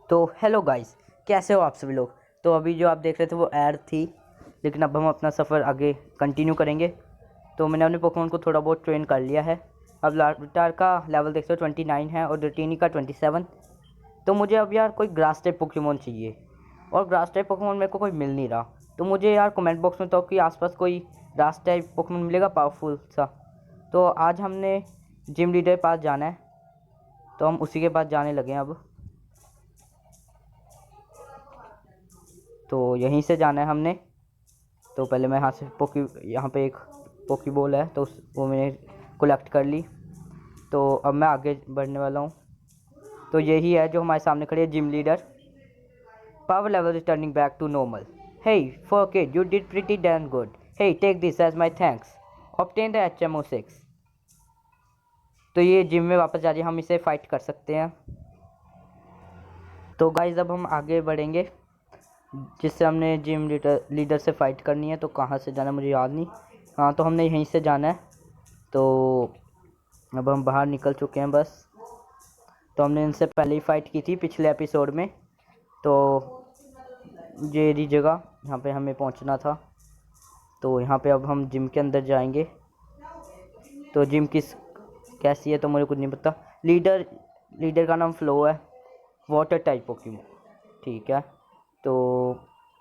तो hello guys, कैसे हो आप सभी लोग। तो अभी जो आप देख रहे थे वो ऐड थी, लेकिन अब हम अपना सफ़र आगे कंटिन्यू करेंगे। तो मैंने अपने पोकेमोन को थोड़ा बहुत ट्रेन कर लिया है। अब लार्विटार का लेवल देखते हो 29 है और ड्रेटिनी का 27। तो मुझे अब यार कोई ग्रास टाइप पोकेमोन चाहिए, और ग्रास टाइप पोकेमोन मेरे को कोई मिल नहीं रहा। तो मुझे यार कमेंट बॉक्स में तो कि आसपास कोई ग्रास टाइप पोकेमोन मिलेगा पावरफुल सा। तो आज हमने जिम लीडर के पास जाना है, तो हम उसी के पास जाने लगे हैं अब। तो यहीं से जाना है हमने। तो पहले मैं यहाँ पे एक पोकी बॉल है, तो वो मैंने कलेक्ट कर ली। तो अब मैं आगे बढ़ने वाला हूँ। तो यही है जो हमारे सामने खड़ी है, gym leader. Power level returning back to normal. Hey for kid, you did pretty darn good. Hey take this as my thanks. Obtain the HMO6। तो ये जिम में वापस जा रही है, हम इसे फाइट कर सकते हैं। तो गाइज अब हम आगे बढ़ेंगे, जिससे हमने जिम लीडर से फाइट करनी है। तो कहाँ से जाना है मुझे याद नहीं। हाँ, तो हमने यहीं से जाना है। तो अब हम बाहर निकल चुके हैं बस। तो हमने इनसे पहले ही फाइट की थी पिछले एपिसोड में। तो ये रही जगह यहाँ पे हमें पहुँचना था। तो यहाँ पे अब हम जिम के अंदर जाएंगे। तो जिम कैसी है तो मुझे कुछ नहीं पता। लीडर का नाम फ्लो है, वाटर टाइप पोकेमोन, ठीक है। तो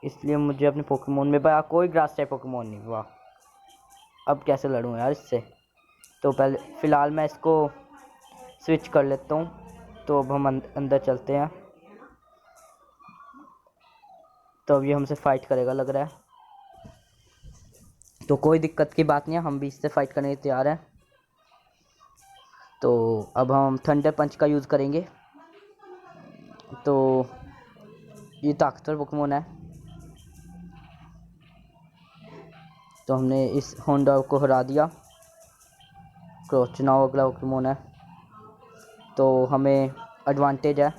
इसलिए मुझे अपने पोकेमोन में कोई ग्रास टाइप पोकेमोन नहीं। वाह, अब कैसे लड़ूँ यार इससे। तो पहले फ़िलहाल मैं इसको स्विच कर लेता हूँ। तो अब हम अंदर चलते हैं। तो अब ये हमसे फ़ाइट करेगा लग रहा है। तो कोई दिक्कत की बात नहीं है, हम भी इससे फ़ाइट करने के तैयार हैं। तो अब हम थंडर पंच का यूज़ करेंगे। तो ये ताकतवर पोकेमोन है। तो हमने इस होंडा को हरा दिया। क्रोचनाव अगला पोकेमोन है, तो हमें एडवांटेज है।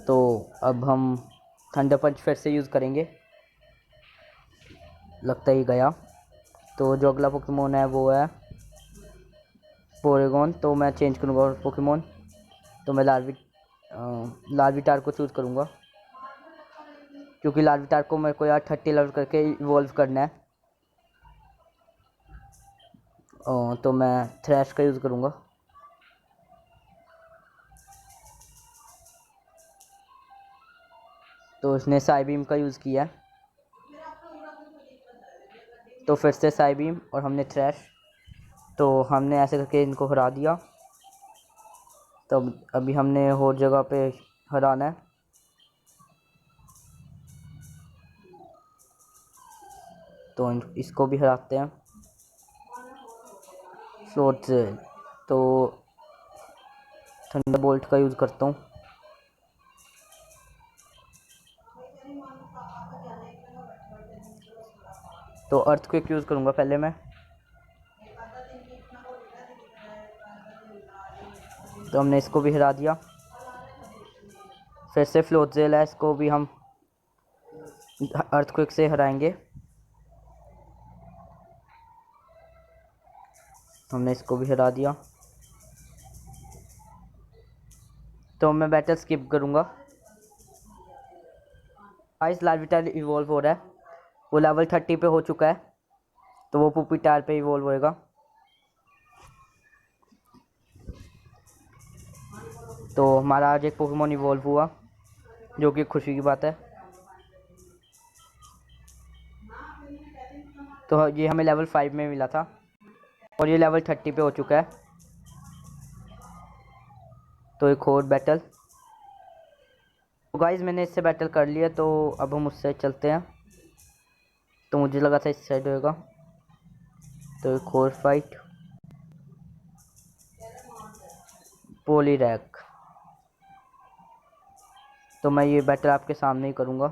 तो अब हम थंडर पंच फिर से यूज़ करेंगे, लगता ही गया। तो जो अगला पोकेमोन है वो है पोरेगॉन। तो मैं चेंज करूँगा पोकेमोन। तो मैं लार्विटार को चूज़ करूँगा, क्योंकि लार्विटार को मेरे को यार 30 लेवल करके इवॉल्व करना है। तो मैं थ्रैश का यूज़ करूँगा। तो इसने साइबीम का यूज़ किया। तो फिर से साइबीम और हमने थ्रैश। तो हमने ऐसे करके इनको हरा दिया। तो अभी हमने और जगह पे हराना है। तो इसको भी हराते हैं, स्लोट से। तो थंडरबोल्ट का यूज़ करता हूँ। तो अर्थक्वेक यूज़ करूँगा पहले मैं। तो हमने इसको भी हरा दिया। फिर से फ्लोटजेल है, इसको भी हम अर्थक्वेक से हराएंगे। हमने इसको भी हरा दिया। तो मैं बैटल स्किप करूँगा। आइस लार्विटार इवॉल्व हो रहा है, वो लेवल 30 पे हो चुका है। तो वो पुपीटार पे इवॉल्व होएगा। तो हमारा आज एक पोकेमोन इवॉल्व हुआ, जो कि खुशी की बात है। तो ये हमें लेवल 5 में मिला था, और ये लेवल 30 पे हो चुका है। तो एक और बैटल। तो गाइज मैंने इससे बैटल कर लिया, तो अब हम उससे चलते हैं। तो मुझे लगा था इस साइड होएगा। तो एक और फाइट। पोलीरैक। तो मैं ये बैटल आपके सामने ही करूँगा।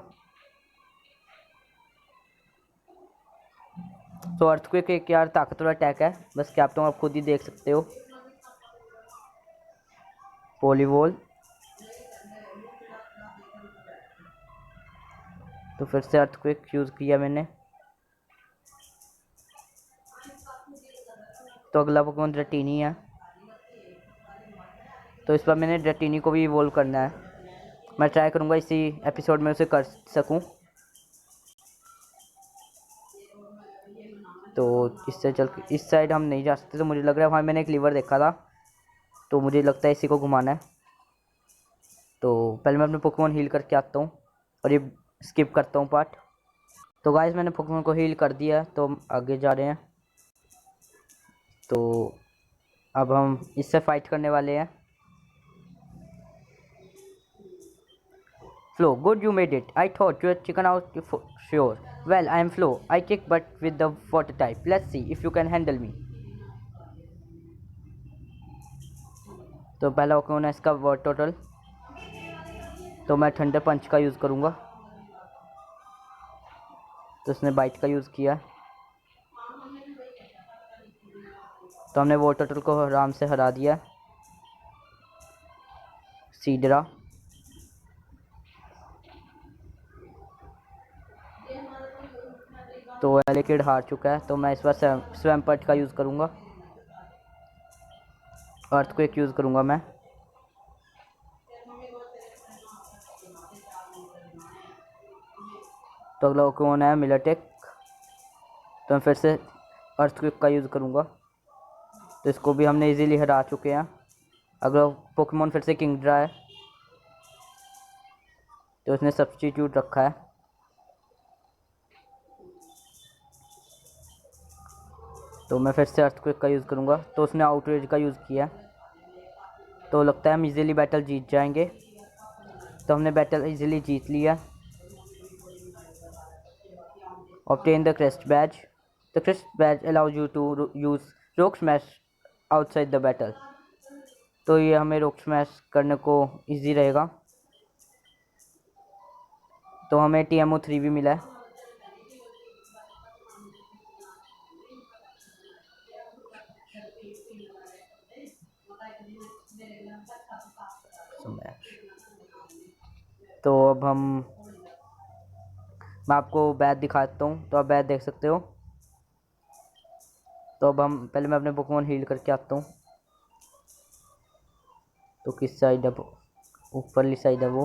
तो अर्थक्वेक एक यार ताकतवर अटैक है, बस क्या आप खुद ही देख सकते हो। पॉलीवॉल। तो फिर से अर्थक्वेक यूज़ किया मैंने। तो अगला पोकेमोन ड्रेटिनी है। तो इस बार मैंने ड्रेटिनी को भी इवोल्व करना है। मैं ट्राई करूँगा इसी एपिसोड में उसे कर सकूँ। तो इससे चल के इस साइड हम नहीं जा सकते, तो मुझे लग रहा है वहाँ मैंने एक लीवर देखा था, तो मुझे लगता है इसी को घुमाना है। तो पहले मैं अपने पोकेमॉन हील करके आता हूँ और ये स्किप करता हूँ पार्ट। तो गाइस मैंने पोकेमॉन को हील कर दिया है, तो हम आगे जा रहे हैं। तो अब हम इससे फाइट करने वाले हैं। Flo, good you made it. I thought you had chicken out for sure. Well, I am Flo. I kick butt with the water type. Let's see if you can handle me. तो पहला Oaken है इसका word total, तो मैं thunder पंच का use करूँगा। तो उसने बाइट का यूज़ किया, तो हमने वर्ड टोटल को आराम से हरा दिया। सीडरा, तो एलिकिड हार चुका है, तो मैं इस बार स्वैम्पर्ट का यूज़ करूँगा। अर्थक्वेक यूज़ करूँगा मैं। तो अगला ओकेन है मिलाटेक, तो मैं फिर से अर्थक्वेक का यूज़ करूँगा। तो इसको भी हमने इजीली हरा चुके हैं। अगला पोकेमॉन फिर से किंगड्रा है, तो उसने सब्स्टिट्यूट रखा है। तो मैं फिर से अर्थक्वेक का यूज़ करूँगा, तो उसने आउटरेज का यूज़ किया। तो लगता है हम इजीली बैटल जीत जाएंगे। तो हमने बैटल इजीली जीत लिया। Obtain the crest badge. The crest badge allows you to use rock smash outside the battle. तो ये हमें रॉक स्मैश करने को इजी रहेगा। तो हमें TMO3 भी मिला है। तो अब मैं आपको बैट दिखाता हूँ, तो आप बैट देख सकते हो। तो अब हम पहले मैं अपने पोकेमॉन हील करके आता हूँ। तो किस साइड है, ऊपरली साइड है वो।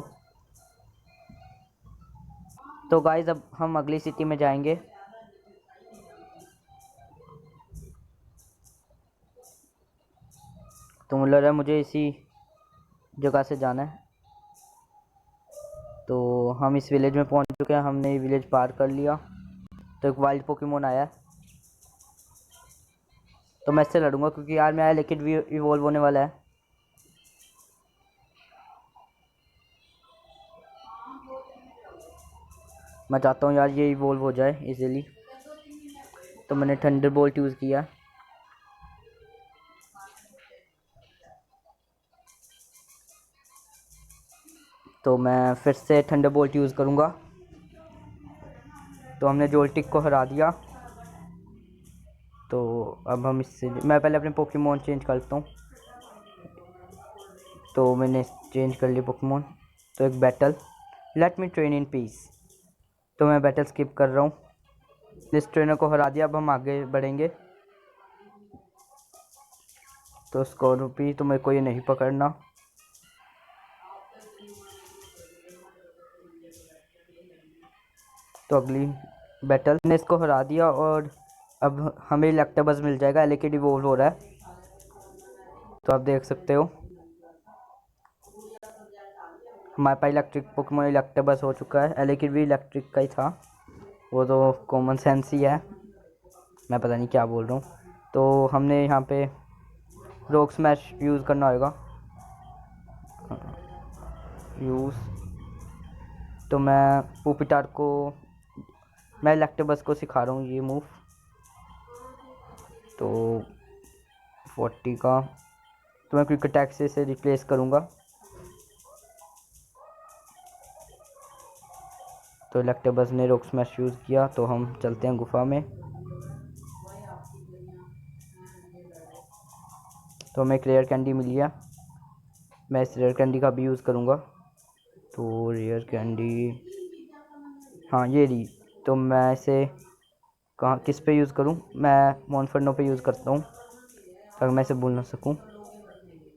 तो गाइस अब हम अगली सिटी में जाएंगे। तो मुझे लग रहा है मुझे इसी जगह से जाना है। तो हम इस विलेज में पहुंच चुके हैं, हमने ये विलेज पार कर लिया। तो एक वाइल्ड पोकेमॉन आया, तो मैं इससे लड़ूंगा क्योंकि यार मेरा लिक्विड भी इवॉल्व होने वाला है। मैं चाहता हूँ यार ये इवॉल्व हो जाए इजीली, तो मैंने थंडरबोल्ट यूज़ किया। तो मैं फिर से थंडरबोल्ट यूज़ करूँगा। तो हमने जोल्टिक को हरा दिया। तो अब हम इससे मैं पहले अपने पोकेमॉन चेंज करता हूँ। तो मैंने चेंज कर लिया पोकेमॉन। तो एक battle, let me train in peace. तो मैं बैटल स्किप कर रहा हूँ। इस ट्रेनर को हरा दिया, अब हम आगे बढ़ेंगे। तो स्कॉर्पी, तो मेरे को ये नहीं पकड़ना। तो अगली बैटल ने इसको हरा दिया और अब हमें इलेक्टेबस मिल जाएगा। एलिकिड इवॉल्व हो रहा है, तो आप देख सकते हो हमारे पास इलेक्ट्रिक पोकेमॉन इलेक्टेबस हो चुका है। एलिकिड भी इलेक्ट्रिक का ही था, वो तो कॉमन सेंस ही है, मैं पता नहीं क्या बोल रहा हूँ। तो हमने यहाँ पे रॉक स्मैश यूज़ करना होगा। यूज़, तो मैं पुपिटार को, मैं इलेक्टेबस को सिखा रहा हूँ ये मूव। तो 40 का, तो मैं क्विक अटैक से इसे रिप्लेस करूँगा। तो इलेक्टेबस ने रॉक स्मैश यूज़ किया, तो हम चलते हैं गुफा में। तो हमें एक रेयर कैंडी मिल गया, मैं इस रेयर कैंडी का भी यूज़ करूँगा। तो रेयर कैंडी, हाँ ये रही। तो मैं इसे कहाँ किस पे यूज़ करूँ, मैं मोनफर्नो पे यूज़ करता हूँ ताकि मैं इसे भूल ना सकूँ।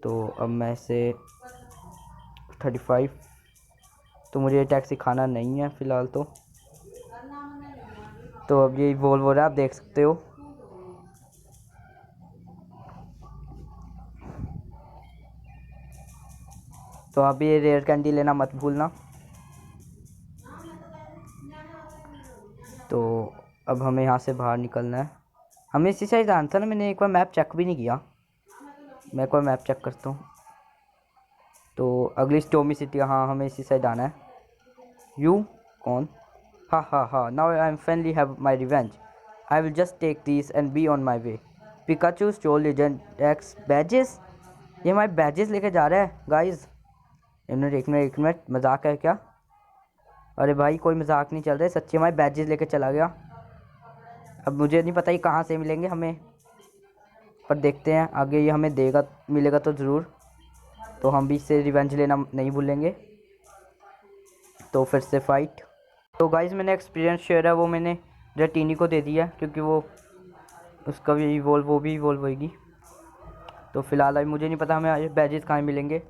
तो अब मैं इसे 35, तो मुझे ये टैक्सी खाना नहीं है फ़िलहाल तो अब ये इवॉल्व हो रहा है, आप देख सकते हो। तो आप ये रेयर कैंडी लेना मत भूलना। तो अब हमें यहाँ से बाहर निकलना है। हमें इसी साइड आना था ना, मैंने एक बार मैप चेक भी नहीं किया। मैं एक बार मैप चेक करता हूँ। तो अगली स्टोमी सिटी, हाँ हमें इसी साइड आना है। यू कौन? Ha, now I am finally have my revenge. I will just take this and be on my way. Pikachu stole legend X badges. ये हमारे बैजेस लेके जा रहा है गाइज। एक मिनट मजाक है क्या? अरे भाई कोई मजाक नहीं चल रहा है, सच्ची हमारे बैजेस लेके चला गया। अब मुझे नहीं पता ये कहाँ से मिलेंगे हमें, पर देखते हैं आगे ये हमें देगा, मिलेगा तो ज़रूर। तो हम भी इससे रिवेंज लेना नहीं भूलेंगे। तो फिर से फाइट। तो गाइज मैंने एक्सपीरियंस शेयर है वो मैंने रेटिनी को दे दिया, क्योंकि वो उसका भी इवॉल्व होगी। तो फिलहाल अभी मुझे नहीं पता हमें बैजेस कहाँ मिलेंगे।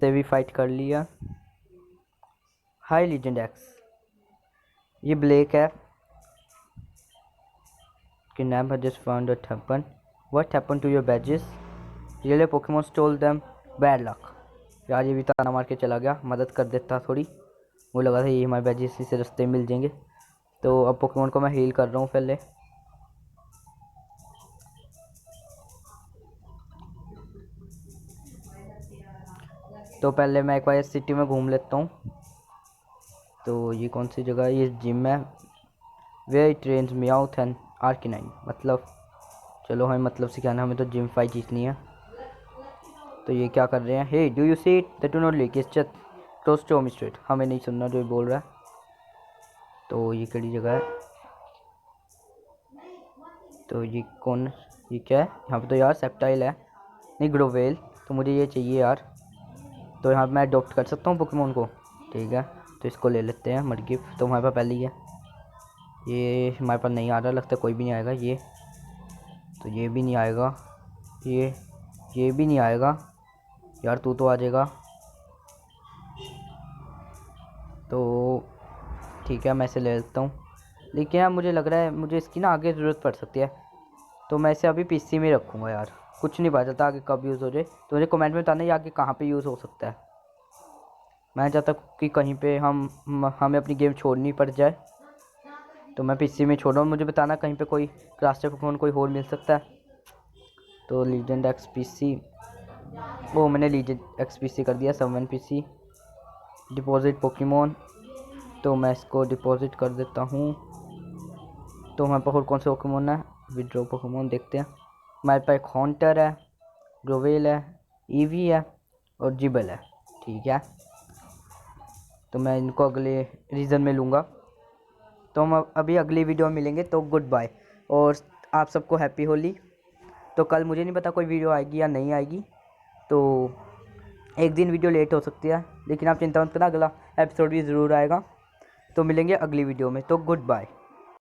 से भी फाइट कर लिया। हाई लीजेंड एक्स, ये ब्लेक है। कि नैम just found what happen to your badges? Really Pokemon stole them, bad luck. यार ये भी ताना मार के चला गया, मदद कर देता थोड़ी। वो लगा था ये हमारे बैजेस इसी रास्ते मिल जाएंगे। तो अब पोकेमॉन को मैं हील कर रहा हूँ पहले। तो पहले मैं एक बार इस सिटी में घूम लेता हूँ। तो ये कौन सी जगह है? ये जिम है। वे ट्रेन्स मियाउथ एंड आर्किनाइन, मतलब चलो हमें मतलब से क्या ना, हमें तो जिम फाइट जीतनी है। तो ये क्या कर रहे हैं? Hey do you see it that do not like it's just close to home street. हमें नहीं सुनना जो बोल रहा है। तो ये कड़ी जगह है? तो ये कौन, ये क्या है यहाँ पे? तो यार सेप्टाइल है, नहीं ग्रोवेल। तो मुझे ये चाहिए यार। तो यहाँ मैं अडॉप्ट कर सकता हूँ पोकेमॉन को, ठीक है। तो इसको ले लेते हैं मडगिफ। तो हमारे पास पहले ही है। ये हमारे पास नहीं आ रहा, लगता है कोई भी नहीं आएगा। ये तो ये भी नहीं आएगा। ये भी नहीं आएगा यार, तू तो आ जाएगा। तो ठीक है मैं इसे ले लेता हूँ, लेकिन यार मुझे लग रहा है मुझे इसकी ना आगे ज़रूरत पड़ सकती है। तो मैं इसे अभी पीसी में रखूँगा यार, कुछ नहीं पता चलता आगे कब यूज़ हो जाए। तो मुझे कमेंट में बताना ये आगे कहाँ पे यूज़ हो सकता है। मैं चाहता हूँ कि कहीं पे हमें अपनी गेम छोड़नी पड़ जाए। तो मैं पीसी में छोड़ रहा हूँ, मुझे बताना कहीं पे कोई क्लास्टर पोकेमॉन कोई और मिल सकता है। तो लीजेंड एक्स पीसी, वो मैंने लीजेंड एक्स पीसी कर दिया। 7 पीसी डिपॉजिट पोकेमॉन। तो मैं इसको डिपॉजिट कर देता हूँ। तो हमारे पास और कौन से पोकेमॉन है? विड्रॉ पोकेमॉन देखते हैं। हमारे पास एक हॉन्टर है, ग्रोवेल है, ईवी है और जिबल है, ठीक है। तो मैं इनको अगले रीजन में लूँगा। तो हम अभी अगली वीडियो में मिलेंगे। तो गुड बाय और आप सबको हैप्पी होली। तो कल मुझे नहीं पता कोई वीडियो आएगी या नहीं आएगी, तो एक दिन वीडियो लेट हो सकती है, लेकिन आप चिंता मत करना, अगला एपिसोड भी ज़रूर आएगा। तो मिलेंगे अगली वीडियो में। तो गुड बाय।